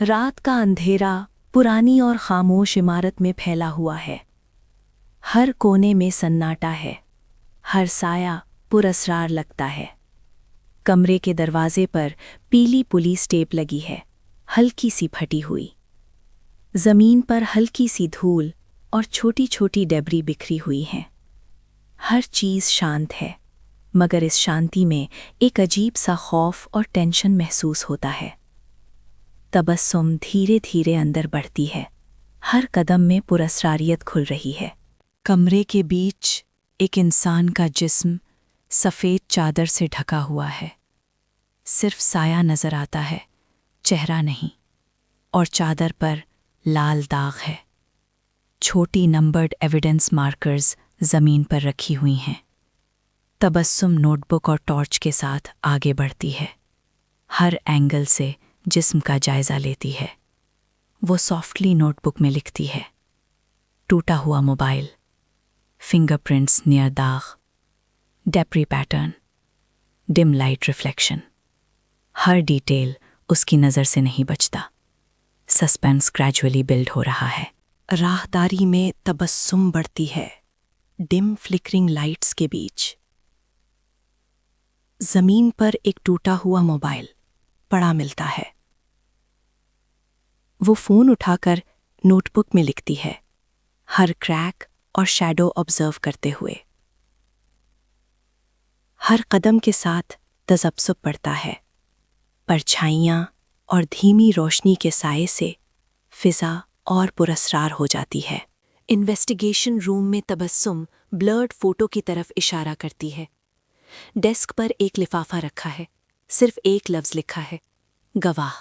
रात का अंधेरा पुरानी और खामोश इमारत में फैला हुआ है। हर कोने में सन्नाटा है, हर साया पुरस्रार लगता है। कमरे के दरवाजे पर पीली पुलिस टेप लगी है, हल्की सी फटी हुई। जमीन पर हल्की सी धूल और छोटी छोटी डेब्री बिखरी हुई हैं। हर चीज़ शांत है, मगर इस शांति में एक अजीब सा खौफ और टेंशन महसूस होता है। तबस्सुम धीरे धीरे अंदर बढ़ती है, हर कदम में पुरस्रारियत खुल रही है। कमरे के बीच एक इंसान का जिस्म सफ़ेद चादर से ढका हुआ है। सिर्फ साया नज़र आता है, चेहरा नहीं, और चादर पर लाल दाग है। छोटी नंबर्ड एविडेंस मार्कर्स ज़मीन पर रखी हुई हैं। तबस्सुम नोटबुक और टॉर्च के साथ आगे बढ़ती है, हर एंगल से जिस्म का जायज़ा लेती है। वो सॉफ्टली नोटबुक में लिखती है, टूटा हुआ मोबाइल, फिंगरप्रिंट्स नियर दाग, डेप्री पैटर्न, डिम लाइट रिफ्लेक्शन। हर डिटेल उसकी नज़र से नहीं बचता। सस्पेंस ग्रेजुअली बिल्ड हो रहा है। राहदारी में तबस्सुम बढ़ती है, डिम फ्लिकरिंग लाइट्स के बीच। जमीन पर एक टूटा हुआ मोबाइल पड़ा मिलता है। वो फ़ोन उठाकर नोटबुक में लिखती है, हर क्रैक और शैडो ऑब्जर्व करते हुए। हर कदम के साथ तजब्सुब बढ़ता है। परछाइयाँ और धीमी रोशनी के साये से फिज़ा और पुरस्रार हो जाती है। इन्वेस्टिगेशन रूम में तबस्सुम ब्लर्ड फोटो की तरफ इशारा करती है। डेस्क पर एक लिफाफा रखा है, सिर्फ एक लफ्ज़ लिखा है, गवाह।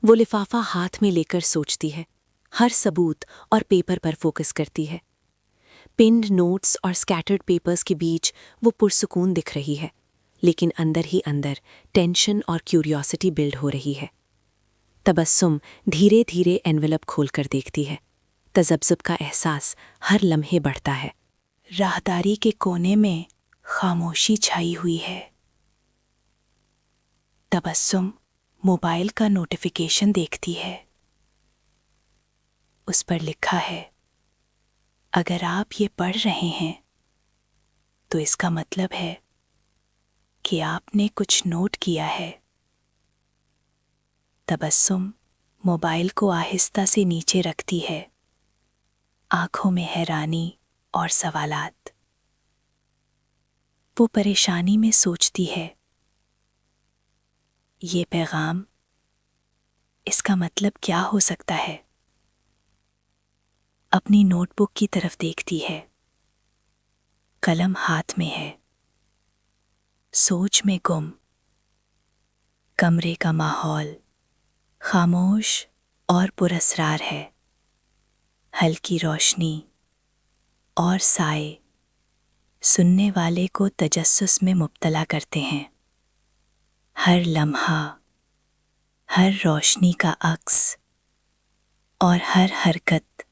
वो लिफाफा हाथ में लेकर सोचती है, हर सबूत और पेपर पर फोकस करती है। पिन्ड नोट्स और स्कैटर्ड पेपर्स के बीच वो पुरसुकून दिख रही है, लेकिन अंदर ही अंदर टेंशन और क्यूरियोसिटी बिल्ड हो रही है। तबस्सुम धीरे धीरे एनवेलप खोलकर देखती है। तजब्जुब का एहसास हर लम्हे बढ़ता है। राहदारी के कोने में खामोशी छाई हुई है। तबस्सुम मोबाइल का नोटिफिकेशन देखती है। उस पर लिखा है, अगर आप ये पढ़ रहे हैं तो इसका मतलब है कि आपने कुछ नोट किया है। तबस्सुम मोबाइल को आहिस्ता से नीचे रखती है, आंखों में हैरानी और सवालात। वो परेशानी में सोचती है, ये पैगाम, इसका मतलब क्या हो सकता है। अपनी नोटबुक की तरफ देखती है, कलम हाथ में है, सोच में गुम। कमरे का माहौल खामोश और पुरस्रार है। हल्की रोशनी और साए सुनने वाले को तजस्सुस में मुब्तला करते हैं। हर लम्हा, हर रोशनी का अक्स और हर हरकत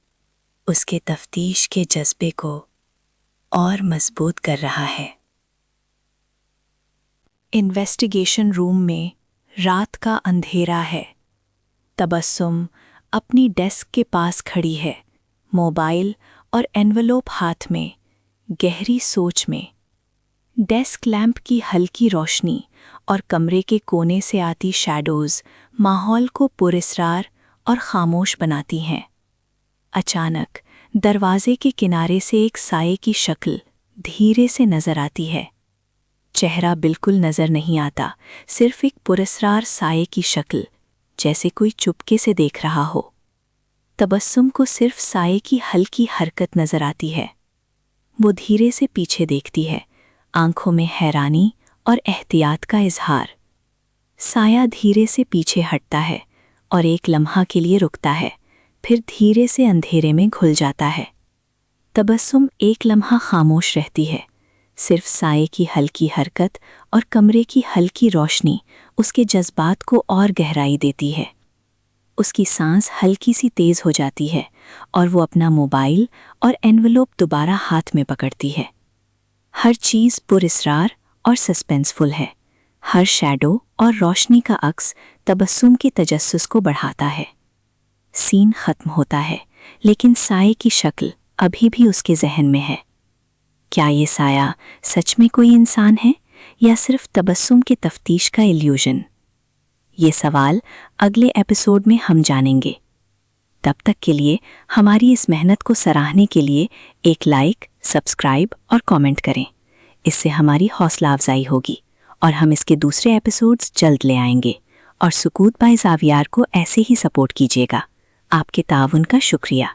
उसके तफ्तीश के जज्बे को और मजबूत कर रहा है। इन्वेस्टिगेशन रूम में रात का अंधेरा है। तबस्सुम अपनी डेस्क के पास खड़ी है, मोबाइल और एनवेलोप हाथ में, गहरी सोच में। डेस्क लैंप की हल्की रोशनी और कमरे के कोने से आती शैडोज़ माहौल को पुरस्रार और खामोश बनाती हैं। अचानक दरवाजे के किनारे से एक साये की शक्ल धीरे से नजर आती है। चेहरा बिल्कुल नजर नहीं आता, सिर्फ एक पुरस्रार साये की शक्ल, जैसे कोई चुपके से देख रहा हो। तबस्सुम को सिर्फ साये की हल्की हरकत नजर आती है। वो धीरे से पीछे देखती है, आंखों में हैरानी और एहतियात का इजहार। साया धीरे से पीछे हटता है और एक लम्हा के लिए रुकता है, फिर धीरे से अंधेरे में घुल जाता है। तबस्सुम एक लम्हा खामोश रहती है। सिर्फ साये की हल्की हरकत और कमरे की हल्की रोशनी उसके जज्बात को और गहराई देती है। उसकी सांस हल्की सी तेज हो जाती है और वो अपना मोबाइल और एनवेलोप दोबारा हाथ में पकड़ती है। हर चीज़ पुरस्रार और सस्पेंसफुल है। हर शैडो और रोशनी का अक्स तबस्सुम के तजस्सुस को बढ़ाता है। सीन खत्म होता है, लेकिन साये की शक्ल अभी भी उसके जहन में है। क्या ये साया सच में कोई इंसान है या सिर्फ तबस्सुम के तफ्तीश का इल्यूजन? ये सवाल अगले एपिसोड में हम जानेंगे। तब तक के लिए हमारी इस मेहनत को सराहने के लिए एक लाइक, सब्सक्राइब और कमेंट करें। इससे हमारी हौसला अफजाई होगी और हम इसके दूसरे एपिसोड्स जल्द ले आएंगे। और सुकूत बाय ज़ावियार को ऐसे ही सपोर्ट कीजिएगा। आपके ताउन का शुक्रिया।